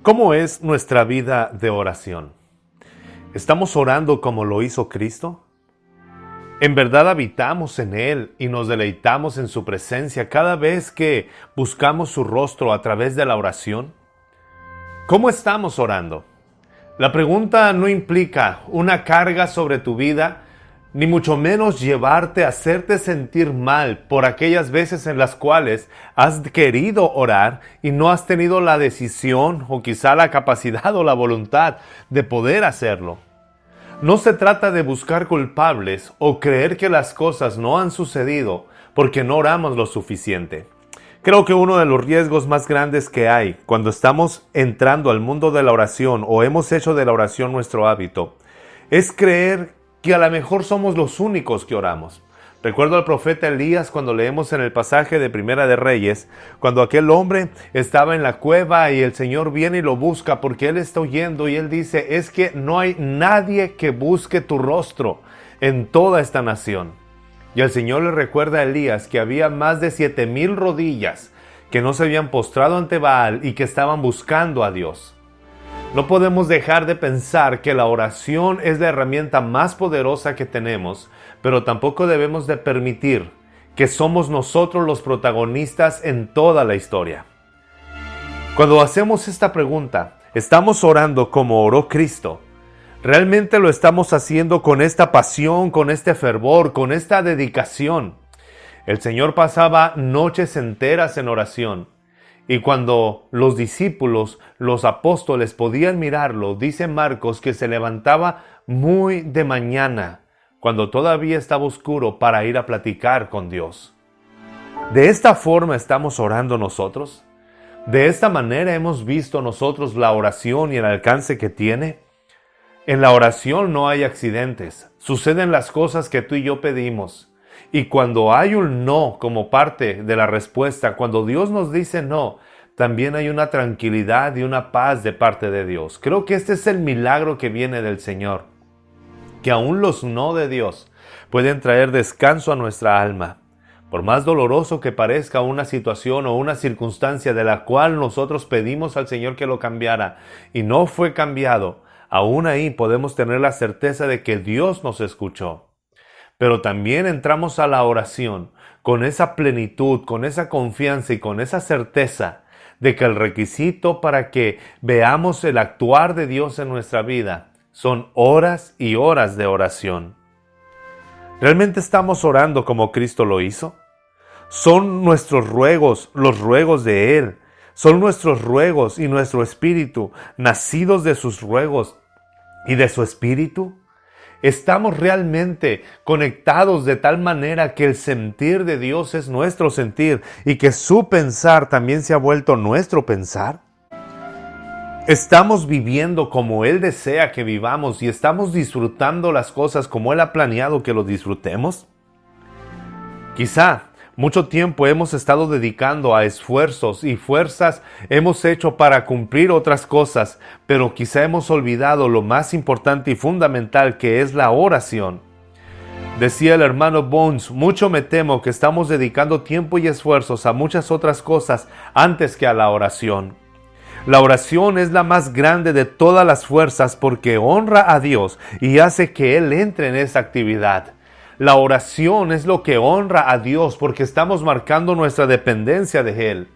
¿Cómo es nuestra vida de oración? ¿Estamos orando como lo hizo Cristo? ¿En verdad habitamos en Él y nos deleitamos en su presencia cada vez que buscamos su rostro a través de la oración? ¿Cómo estamos orando? La pregunta no implica una carga sobre tu vida, ni mucho menos llevarte a hacerte sentir mal por aquellas veces en las cuales has querido orar y no has tenido la decisión o quizá la capacidad o la voluntad de poder hacerlo. No se trata de buscar culpables o creer que las cosas no han sucedido porque no oramos lo suficiente. Creo que uno de los riesgos más grandes que hay cuando estamos entrando al mundo de la oración o hemos hecho de la oración nuestro hábito es creer que a lo mejor somos los únicos que oramos. Recuerdo al profeta Elías cuando leemos en el pasaje de Primera de Reyes, cuando aquel hombre estaba en la cueva y el Señor viene y lo busca porque él está huyendo y él dice, es que no hay nadie que busque tu rostro en toda esta nación. Y el Señor le recuerda a Elías que había más de 7,000 rodillas que no se habían postrado ante Baal y que estaban buscando a Dios. No podemos dejar de pensar que la oración es la herramienta más poderosa que tenemos, pero tampoco debemos de permitir que somos nosotros los protagonistas en toda la historia. Cuando hacemos esta pregunta, ¿estamos orando como oró Cristo? ¿Realmente lo estamos haciendo con esta pasión, con este fervor, con esta dedicación? El Señor pasaba noches enteras en oración. Y cuando los discípulos, los apóstoles podían mirarlo, dice Marcos que se levantaba muy de mañana, cuando todavía estaba oscuro, para ir a platicar con Dios. ¿De esta forma estamos orando nosotros? ¿De esta manera hemos visto nosotros la oración y el alcance que tiene? En la oración no hay accidentes, suceden las cosas que tú y yo pedimos. Y cuando hay un no como parte de la respuesta, cuando Dios nos dice no, también hay una tranquilidad y una paz de parte de Dios. Creo que este es el milagro que viene del Señor, que aún los no de Dios pueden traer descanso a nuestra alma. Por más doloroso que parezca una situación o una circunstancia de la cual nosotros pedimos al Señor que lo cambiara y no fue cambiado, aún ahí podemos tener la certeza de que Dios nos escuchó. Pero también entramos a la oración con esa plenitud, con esa confianza y con esa certeza de que el requisito para que veamos el actuar de Dios en nuestra vida son horas y horas de oración. ¿Realmente estamos orando como Cristo lo hizo? ¿Son nuestros ruegos los ruegos de Él? ¿Son nuestros ruegos y nuestro espíritu nacidos de sus ruegos y de su espíritu? ¿Estamos realmente conectados de tal manera que el sentir de Dios es nuestro sentir y que su pensar también se ha vuelto nuestro pensar? ¿Estamos viviendo como Él desea que vivamos y estamos disfrutando las cosas como Él ha planeado que lo disfrutemos? Quizá mucho tiempo hemos estado dedicando a esfuerzos y fuerzas hemos hecho para cumplir otras cosas, pero quizá hemos olvidado lo más importante y fundamental que es la oración. Decía el hermano Bones, mucho me temo que estamos dedicando tiempo y esfuerzos a muchas otras cosas antes que a la oración. La oración es la más grande de todas las fuerzas porque honra a Dios y hace que Él entre en esa actividad. La oración es lo que honra a Dios porque estamos marcando nuestra dependencia de Él.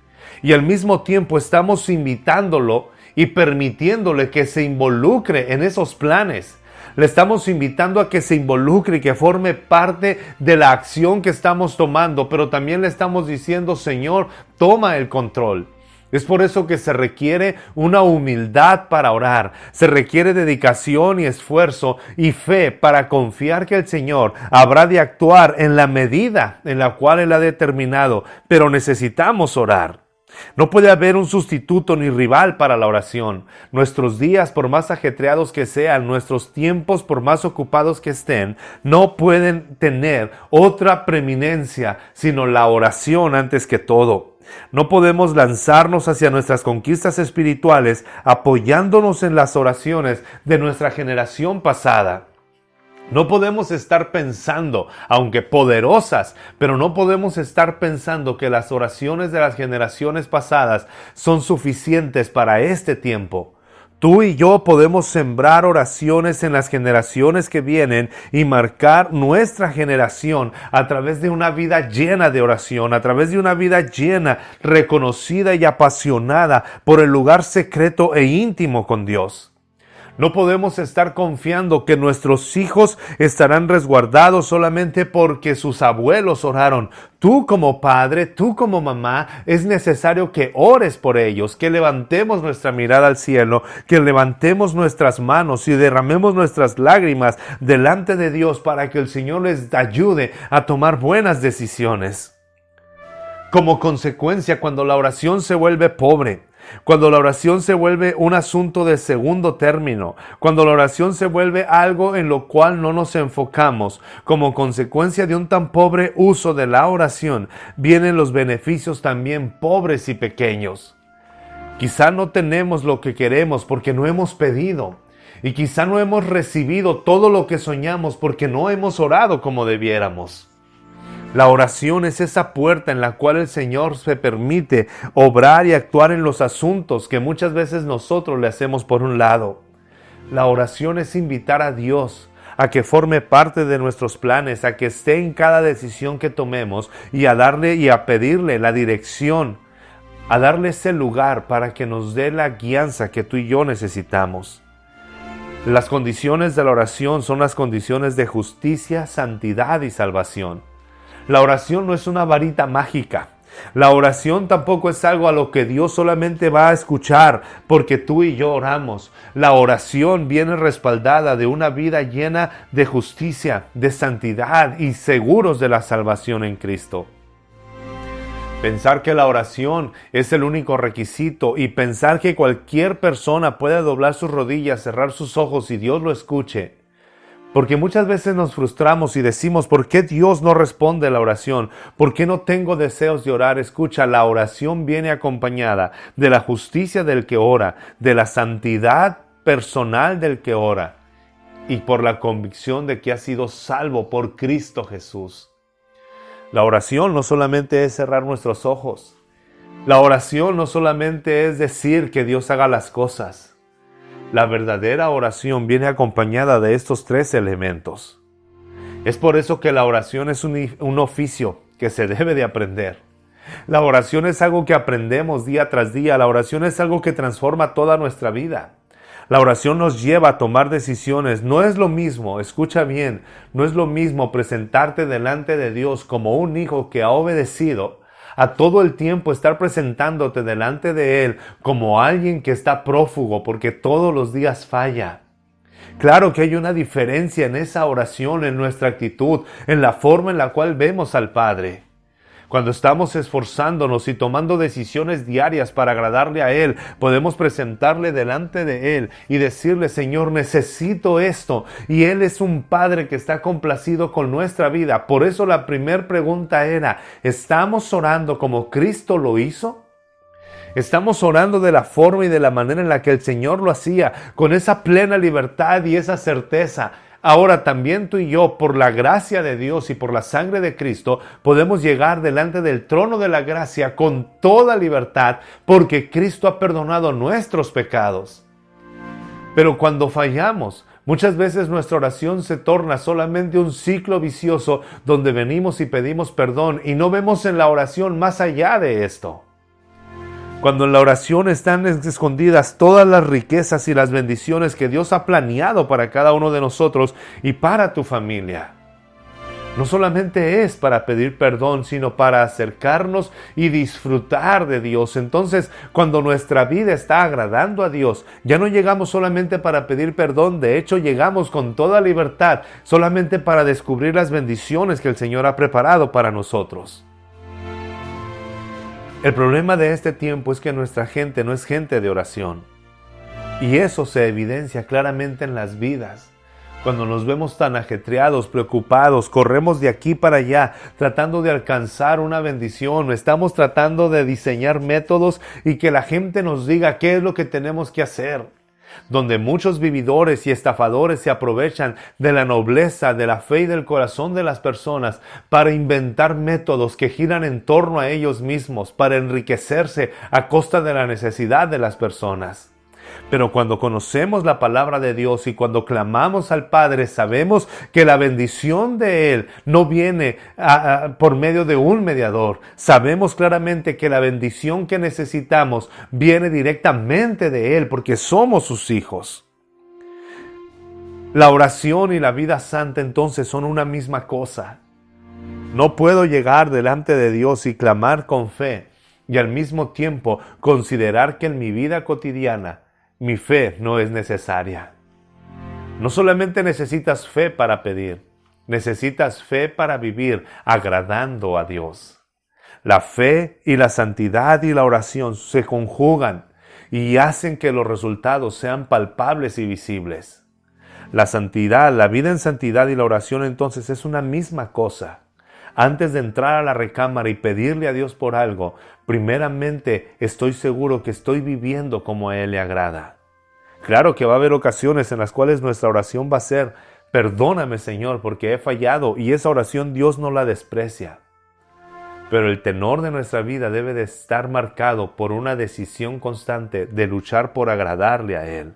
Y al mismo tiempo estamos invitándolo y permitiéndole que se involucre en esos planes. Le estamos invitando a que se involucre y que forme parte de la acción que estamos tomando, pero también le estamos diciendo, Señor, toma el control. Es por eso que se requiere una humildad para orar, se requiere dedicación y esfuerzo y fe para confiar que el Señor habrá de actuar en la medida en la cual Él ha determinado, pero necesitamos orar. No puede haber un sustituto ni rival para la oración. Nuestros días, por más ajetreados que sean, nuestros tiempos, por más ocupados que estén, no pueden tener otra preeminencia sino la oración antes que todo. No podemos lanzarnos hacia nuestras conquistas espirituales apoyándonos en las oraciones de nuestra generación pasada. No podemos estar pensando, aunque poderosas, pero no podemos estar pensando que las oraciones de las generaciones pasadas son suficientes para este tiempo. Tú y yo podemos sembrar oraciones en las generaciones que vienen y marcar nuestra generación a través de una vida llena de oración, a través de una vida llena, reconocida y apasionada por el lugar secreto e íntimo con Dios. No podemos estar confiando que nuestros hijos estarán resguardados solamente porque sus abuelos oraron. Tú como padre, tú como mamá, es necesario que ores por ellos, que levantemos nuestra mirada al cielo, que levantemos nuestras manos y derramemos nuestras lágrimas delante de Dios para que el Señor les ayude a tomar buenas decisiones. Como consecuencia, cuando la oración se vuelve pobre, cuando la oración se vuelve un asunto de segundo término, cuando la oración se vuelve algo en lo cual no nos enfocamos, como consecuencia de un tan pobre uso de la oración, vienen los beneficios también pobres y pequeños. Quizá no tenemos lo que queremos porque no hemos pedido, y quizá no hemos recibido todo lo que soñamos porque no hemos orado como debiéramos. La oración es esa puerta en la cual el Señor se permite obrar y actuar en los asuntos que muchas veces nosotros le hacemos por un lado. La oración es invitar a Dios a que forme parte de nuestros planes, a que esté en cada decisión que tomemos y a darle y a pedirle la dirección, a darle ese lugar para que nos dé la guianza que tú y yo necesitamos. Las condiciones de la oración son las condiciones de justicia, santidad y salvación. La oración no es una varita mágica. La oración tampoco es algo a lo que Dios solamente va a escuchar porque tú y yo oramos. La oración viene respaldada de una vida llena de justicia, de santidad y seguros de la salvación en Cristo. Pensar que la oración es el único requisito y pensar que cualquier persona puede doblar sus rodillas, cerrar sus ojos y Dios lo escuche. Porque muchas veces nos frustramos y decimos, ¿por qué Dios no responde a la oración? ¿Por qué no tengo deseos de orar? Escucha, la oración viene acompañada de la justicia del que ora, de la santidad personal del que ora y por la convicción de que ha sido salvo por Cristo Jesús. La oración no solamente es cerrar nuestros ojos. La oración no solamente es decir que Dios haga las cosas. La verdadera oración viene acompañada de estos tres elementos. Es por eso que la oración es un oficio que se debe de aprender. La oración es algo que aprendemos día tras día. La oración es algo que transforma toda nuestra vida. La oración nos lleva a tomar decisiones. No es lo mismo, escucha bien, no es lo mismo presentarte delante de Dios como un hijo que ha obedecido a todo el tiempo estar presentándote delante de Él como alguien que está prófugo porque todos los días falla. Claro que hay una diferencia en esa oración, en nuestra actitud, en la forma en la cual vemos al Padre. Cuando estamos esforzándonos y tomando decisiones diarias para agradarle a Él, podemos presentarle delante de Él y decirle, Señor, necesito esto. Y Él es un Padre que está complacido con nuestra vida. Por eso la primera pregunta era, ¿estamos orando como Cristo lo hizo? Estamos orando de la forma y de la manera en la que el Señor lo hacía, con esa plena libertad y esa certeza. Ahora también tú y yo, por la gracia de Dios y por la sangre de Cristo, podemos llegar delante del trono de la gracia con toda libertad, porque Cristo ha perdonado nuestros pecados. Pero cuando fallamos, muchas veces nuestra oración se torna solamente un ciclo vicioso donde venimos y pedimos perdón y no vemos en la oración más allá de esto. Cuando en la oración están escondidas todas las riquezas y las bendiciones que Dios ha planeado para cada uno de nosotros y para tu familia. No solamente es para pedir perdón, sino para acercarnos y disfrutar de Dios. Entonces, cuando nuestra vida está agradando a Dios, ya no llegamos solamente para pedir perdón, de hecho llegamos con toda libertad, solamente para descubrir las bendiciones que el Señor ha preparado para nosotros. El problema de este tiempo es que nuestra gente no es gente de oración. Y eso se evidencia claramente en las vidas. Cuando nos vemos tan ajetreados, preocupados, corremos de aquí para allá, tratando de alcanzar una bendición, estamos tratando de diseñar métodos y que la gente nos diga qué es lo que tenemos que hacer. donde muchos vividores y estafadores se aprovechan de la nobleza, de la fe y del corazón de las personas para inventar métodos que giran en torno a ellos mismos, para enriquecerse a costa de la necesidad de las personas. Pero cuando conocemos la palabra de Dios y cuando clamamos al Padre, sabemos que la bendición de Él no viene por medio de un mediador. Sabemos claramente que la bendición que necesitamos viene directamente de Él porque somos sus hijos. La oración y la vida santa entonces son una misma cosa. No puedo llegar delante de Dios y clamar con fe y al mismo tiempo considerar que en mi vida cotidiana mi fe no es necesaria. No solamente necesitas fe para pedir, necesitas fe para vivir agradando a Dios. La fe y la santidad y la oración se conjugan y hacen que los resultados sean palpables y visibles. La santidad, la vida en santidad y la oración entonces es una misma cosa. Antes de entrar a la recámara y pedirle a Dios por algo, primeramente estoy seguro que estoy viviendo como a Él le agrada. Claro que va a haber ocasiones en las cuales nuestra oración va a ser: perdóname, Señor, porque he fallado, y esa oración Dios no la desprecia. Pero el tenor de nuestra vida debe de estar marcado por una decisión constante de luchar por agradarle a Él.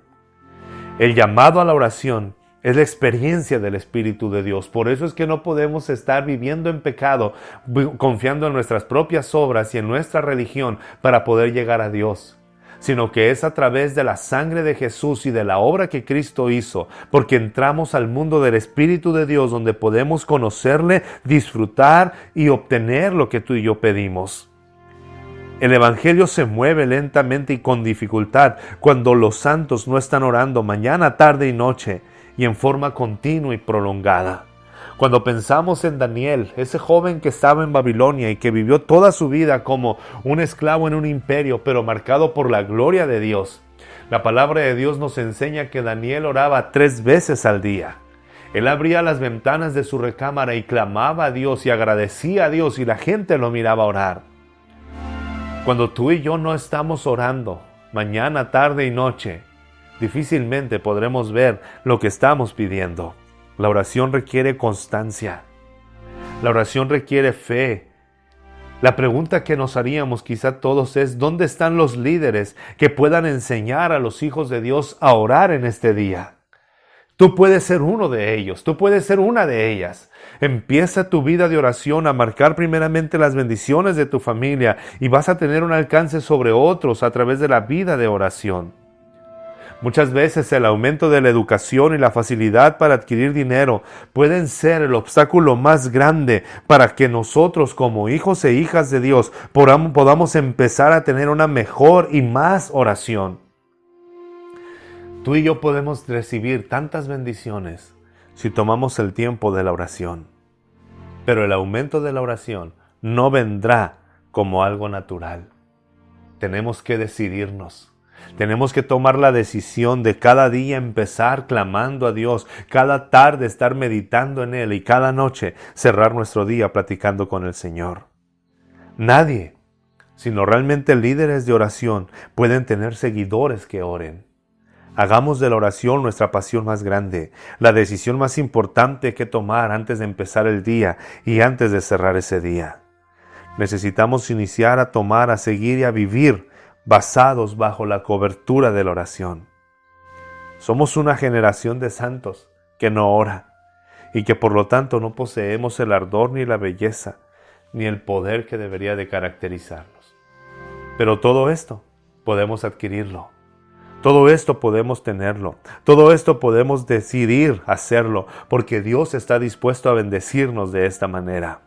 El llamado a la oración es la experiencia del Espíritu de Dios. Por eso es que no podemos estar viviendo en pecado, confiando en nuestras propias obras y en nuestra religión para poder llegar a Dios, sino que es a través de la sangre de Jesús y de la obra que Cristo hizo, porque entramos al mundo del Espíritu de Dios, donde podemos conocerle, disfrutar y obtener lo que tú y yo pedimos. El Evangelio se mueve lentamente y con dificultad cuando los santos no están orando mañana, tarde y noche, y en forma continua y prolongada. Cuando pensamos en Daniel, ese joven que estaba en Babilonia y que vivió toda su vida como un esclavo en un imperio, pero marcado por la gloria de Dios, la palabra de Dios nos enseña que Daniel oraba 3 veces al día. Él abría las ventanas de su recámara y clamaba a Dios y agradecía a Dios, y la gente lo miraba orar. Cuando tú y yo no estamos orando mañana, tarde y noche, difícilmente podremos ver lo que estamos pidiendo. La oración requiere constancia. La oración requiere fe. La pregunta que nos haríamos quizá todos es: ¿dónde están los líderes que puedan enseñar a los hijos de Dios a orar en este día? Tú puedes ser uno de ellos, tú puedes ser una de ellas. Empieza tu vida de oración a marcar primeramente las bendiciones de tu familia y vas a tener un alcance sobre otros a través de la vida de oración. Muchas veces el aumento de la educación y la facilidad para adquirir dinero pueden ser el obstáculo más grande para que nosotros como hijos e hijas de Dios podamos empezar a tener una mejor y más oración. Tú y yo podemos recibir tantas bendiciones si tomamos el tiempo de la oración. Pero el aumento de la oración no vendrá como algo natural. Tenemos que decidirnos. Tenemos que tomar la decisión de cada día empezar clamando a Dios, cada tarde estar meditando en Él y cada noche cerrar nuestro día platicando con el Señor. Nadie, sino realmente líderes de oración, pueden tener seguidores que oren. Hagamos de la oración nuestra pasión más grande, la decisión más importante que tomar antes de empezar el día y antes de cerrar ese día. Necesitamos iniciar a tomar, a seguir y a vivir basados bajo la cobertura de la oración. Somos una generación de santos que no ora y que por lo tanto no poseemos el ardor ni la belleza ni el poder que debería de caracterizarnos. Pero todo esto podemos adquirirlo. Todo esto podemos tenerlo, todo esto podemos decidir hacerlo, porque Dios está dispuesto a bendecirnos de esta manera.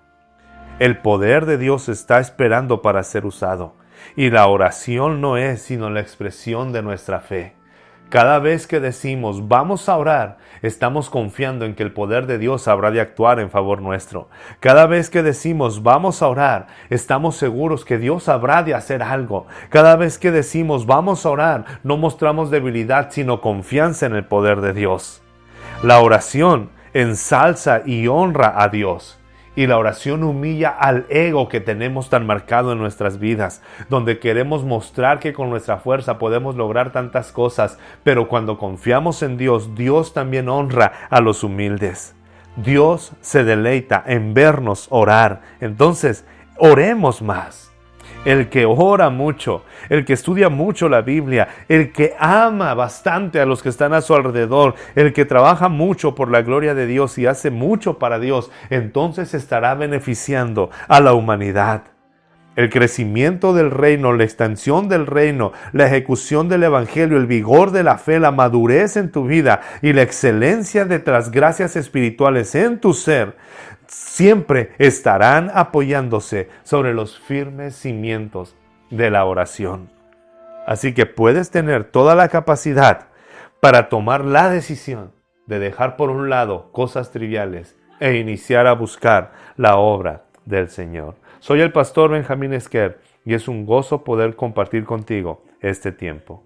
El poder de Dios está esperando para ser usado, y la oración no es sino la expresión de nuestra fe. Cada vez que decimos vamos a orar, estamos confiando en que el poder de Dios habrá de actuar en favor nuestro. Cada vez que decimos vamos a orar, estamos seguros que Dios habrá de hacer algo. Cada vez que decimos vamos a orar, no mostramos debilidad, sino confianza en el poder de Dios. La oración ensalza y honra a Dios, Y la oración humilla al ego que tenemos tan marcado en nuestras vidas, donde queremos mostrar que con nuestra fuerza podemos lograr tantas cosas, pero cuando confiamos en Dios, Dios también honra a los humildes. Dios se deleita en vernos orar. Entonces, oremos más. El que ora mucho, el que estudia mucho la Biblia, el que ama bastante a los que están a su alrededor, el que trabaja mucho por la gloria de Dios y hace mucho para Dios, entonces estará beneficiando a la humanidad. El crecimiento del reino, la extensión del reino, la ejecución del evangelio, el vigor de la fe, la madurez en tu vida y la excelencia de las gracias espirituales en tu ser, siempre estarán apoyándose sobre los firmes cimientos de la oración. Así que puedes tener toda la capacidad para tomar la decisión de dejar por un lado cosas triviales e iniciar a buscar la obra del Señor. Soy el pastor Benjamín Esquer y es un gozo poder compartir contigo este tiempo.